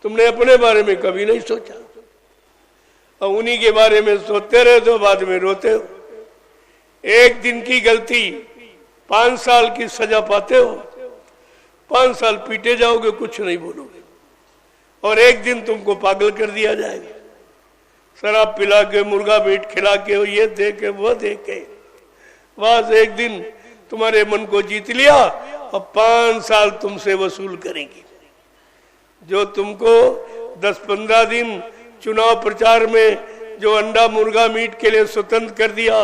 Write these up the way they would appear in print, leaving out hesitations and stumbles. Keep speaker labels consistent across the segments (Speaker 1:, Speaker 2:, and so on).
Speaker 1: तुमने अपने बारे में कभी नहीं सोचा, और उन्हीं के बारे में सोचते रहे तो बाद में रोते हो। एक दिन की गलती 5 साल की सजा पाते हो, 5 साल पीटे जाओगे, कुछ नहीं बोलोगे, और एक दिन तुमको पागल कर दिया जाएगा। शराब पिला के, मुर्गा मीट खिला के, ये दे के वो दे के, बस एक दिन तुम्हारे मन को जीत लिया और 5 साल तुमसे वसूल करेंगी। जो तुमको 10-15 दिन चुनाव प्रचार में जो अंडा मुर्गा मीट के लिए स्वतंत्र कर दिया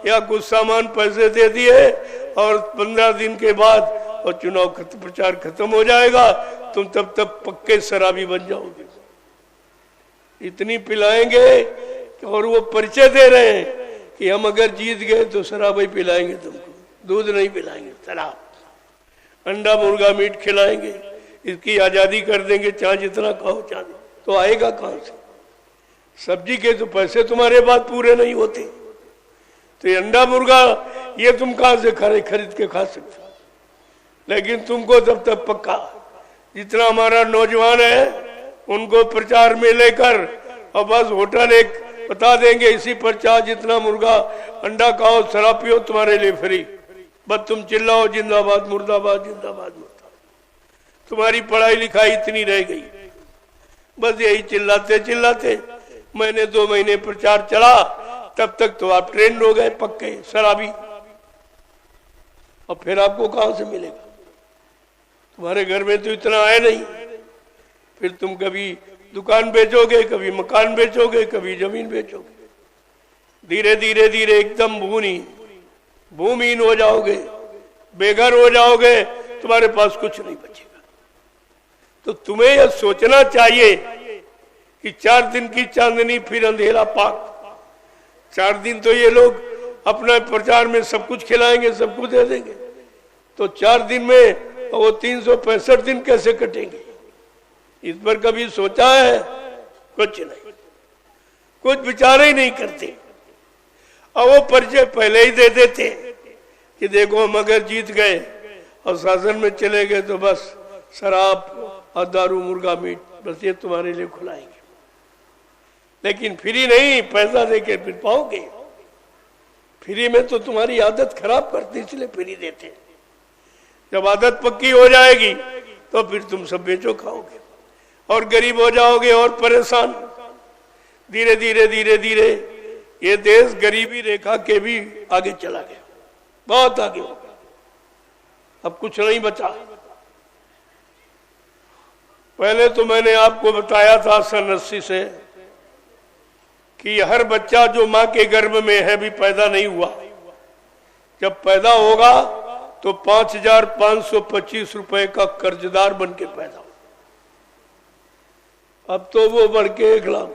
Speaker 1: या कुछ सामान पैसे दे दिए, और 15 दिन के बाद और चुनाव प्रचार खत्म हो जाएगा, तुम तब तक पक्के शराबी बन जाओगे। इतनी पिलाएंगे और वो परिचय दे रहे हैं कि हम अगर जीत गए तो शराब ही पिलाएंगे तुमको, दूध नहीं पिलाएंगे, शराब, अंडा मुर्गा मीट खिलाएंगे, इसकी आजादी कर देंगे, चाहे जितना खाओ चाहे। तो आएगा कहां से? सब्जी के तो पैसे तुम्हारे पास पूरे नहीं होते, तो ये अंडा मुर्गा ये तुम कहां से खरीद के खा सकते? लेकिन तुमको तब तक पक्का, जितना हमारा नौजवान है उनको प्रचार में लेकर और बस होटल एक बता देंगे, इसी पर चाहे जितना मुर्गा अंडा खाओ, शराब पियो, तुम्हारे लिए फ्री। बस तुम चिल्लाओ जिंदाबाद मुर्दाबाद, जिंदाबाद मुर्दाबाद। तुम्हारी पढ़ाई लिखाई इतनी रह गई, बस यही चिल्लाते चिल्लाते महीने 2 महीने प्रचार चला, तब तक तो आप ट्रेंड हो गए पक्के शराबी, और फिर आपको कहां से मिलेगा? तुम्हारे घर में तो इतना है नहीं, फिर तुम कभी दुकान बेचोगे, कभी मकान बेचोगे, कभी जमीन बेचोगे, धीरे धीरे धीरे एकदम भूमिहीन हो जाओगे, बेघर हो जाओगे, तुम्हारे पास कुछ नहीं बचेगा। तो तुम्हें यह सोचना चाहिए कि 4 दिन की चांदनी फिर अंधेरा पाक। 4 दिन तो ये लोग अपना प्रचार में सब कुछ खिलाएंगे, सब कुछ दे देंगे, तो 4 दिन में वो 365 दिन कैसे कटेंगे? इस पर कभी सोचा है? कुछ नहीं, कुछ विचार ही नहीं करते। और वो परिचय पहले ही दे देते कि देखो हम अगर जीत गए और शासन में चले गए तो बस शराब और दारू मुर्गा मीट बस ये तुम्हारे लिए खुलाएंगे, लेकिन फ्री नहीं, पैसा देके फिर पाओगे। फ्री में तो तुम्हारी आदत खराब करती, इसलिए फ्री देते। जब आदत पक्की हो जाएगी तो फिर तुम सब बेचो खाओगे और गरीब हो जाओगे और परेशान। धीरे धीरे धीरे धीरे ये देश गरीबी रेखा के भी आगे चला गया, बहुत आगे हो गया, अब कुछ नहीं बचा। पहले तो मैंने आपको बताया था सन 80 से कि हर बच्चा जो मां के गर्भ में है भी पैदा नहीं हुआ, जब पैदा होगा तो 5,525 रुपए का कर्जदार बन के पैदा हो। अब तो वो बढ़ के 1 लाख,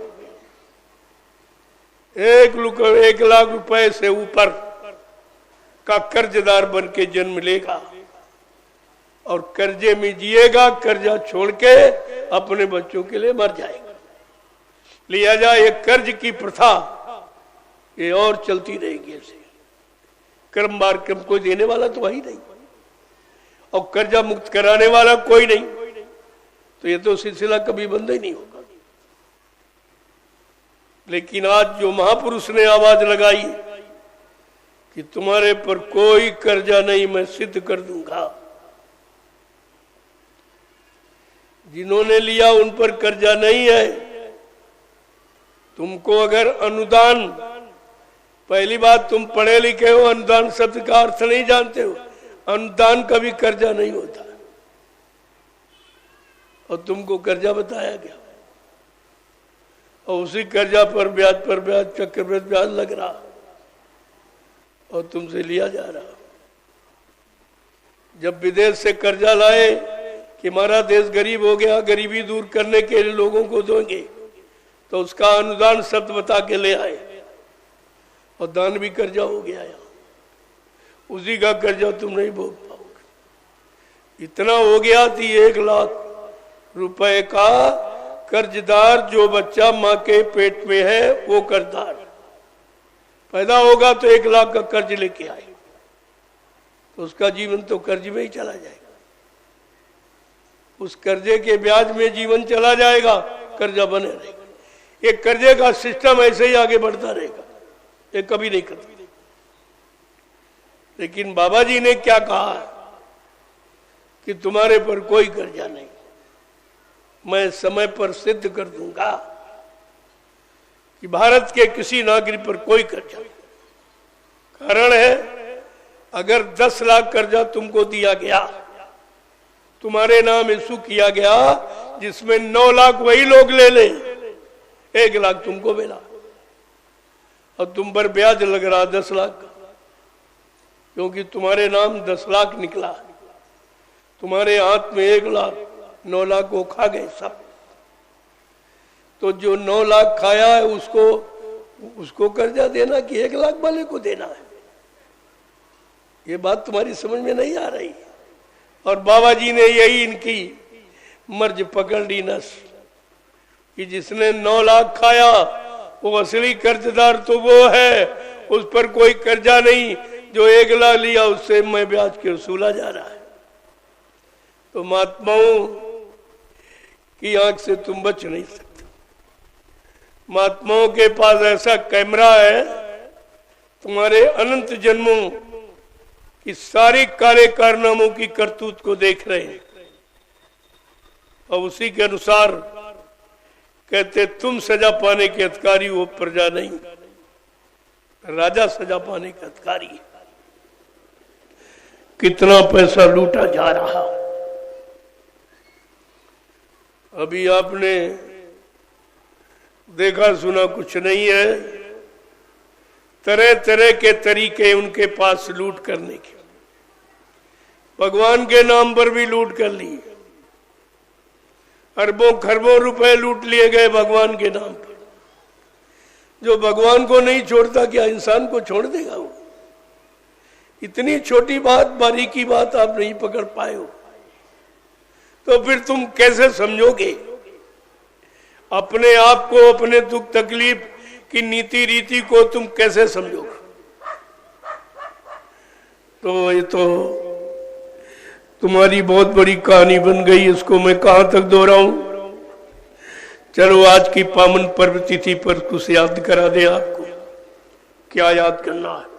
Speaker 1: 1 लाख रुपए से ऊपर का कर्जदार बन के जन्म लेगा और कर्जे में जिएगा, कर्जा छोड़ के अपने बच्चों के लिए मर जाएगा। लिया जाए ये कर्ज की प्रथा ये और चलती रहेगी ऐसे, क्रम बार क्रम, कोई देने वाला तो वही नहीं और कर्जा मुक्त कराने वाला कोई नहीं, तो ये तो सिलसिला कभी बंद ही नहीं होगा। लेकिन आज जो महापुरुष ने आवाज लगाई कि तुम्हारे पर कोई कर्जा नहीं, मैं सिद्ध कर दूंगा, जिन्होंने लिया उन पर कर्जा नहीं है। तुमको अगर अनुदान, पहली बात तुम पढ़े लिखे हो, अनुदान शब्द का अर्थ नहीं जानते हो। अनुदान कभी कर्जा नहीं होता और तुमको कर्जा बताया गया और उसी कर्जा पर ब्याज चक्रवृद्धि ब्याज लग रहा और तुमसे लिया जा रहा। जब विदेश से कर्जा लाए कि हमारा देश गरीब हो गया, गरीबी दूर करने के लिए लोगों को देंगे, तो उसका अनुदान शब्द बता के ले आए और दान भी कर्जा हो गया यार, उसी का कर्जा तुम नहीं भोग पाओगे। इतना हो गया कि 1 लाख रुपए का कर्जदार, जो बच्चा मां के पेट में है वो कर्जदार पैदा होगा तो 1 लाख का कर्ज लेके आए तो उसका जीवन तो कर्ज में ही चला जाएगा। उस कर्जे के ब्याज में जीवन चला जाएगा, कर्जा बने रहेगा। ये कर्जे का सिस्टम ऐसे ही आगे बढ़ता रहेगा, ये कभी नहीं खत्म। लेकिन बाबा जी ने क्या कहा कि तुम्हारे पर कोई कर्जा नहीं, मैं समय पर सिद्ध कर दूंगा कि भारत के किसी नागरिक पर कोई कर्जा नहीं। कारण है, अगर 10 लाख कर्जा तुमको दिया गया, तुम्हारे नाम इशू किया गया, जिसमें 9 लाख वही लोग ले ले, 1 लाख तुमको मिला और तुम पर ब्याज लग रहा 10 लाख का, क्योंकि तुम्हारे नाम 10 लाख निकला, तुम्हारे हाथ में 1 लाख, 9 लाख को खा गए सब। तो जो 9 लाख खाया है उसको कर्जा देना कि 1 लाख वाले को देना है, ये बात तुम्हारी समझ में नहीं आ रही। और बाबा जी ने यही इनकी मर्ज पकड़ ली नस कि जिसने 9 लाख खाया वो असली कर्जदार तो वो है, उस पर कोई कर्जा नहीं। जो 1 लाख लिया उससे मैं ब्याज के वसूला जा रहा है। तो महात्माओं की आंख से तुम बच नहीं सकते। महात्माओं के पास ऐसा कैमरा है, तुम्हारे अनंत जन्मों की सारी कार्य कारनामों की करतूत को देख रहे हैं और उसी के अनुसार कहते तुम सजा पाने के अधिकारी हो, प्रजा नहीं। राजा सजा पाने के अधिकारी। कितना पैसा लूटा जा रहा। अभी आपने देखा सुना कुछ नहीं है, तरह तरह के तरीके उनके पास लूट करने के। भगवान के नाम पर भी लूट कर ली, अरबों खरबों रुपए लूट लिए गए भगवान के नाम पर। जो भगवान को नहीं छोड़ता क्या इंसान को छोड़ देगा वो? इतनी छोटी बात, बारीकी बात आप नहीं पकड़ पाए हो, तो फिर तुम कैसे समझोगे अपने आप को, अपने दुख तकलीफ की नीति रीति को तुम कैसे समझोगे? तो ये तो तुम्हारी बहुत बड़ी कहानी बन गई, इसको मैं कहां तक दोहराऊं। चलो आज की पावन पर्व तिथि पर कुछ याद करा दे आपको। क्या याद करना है?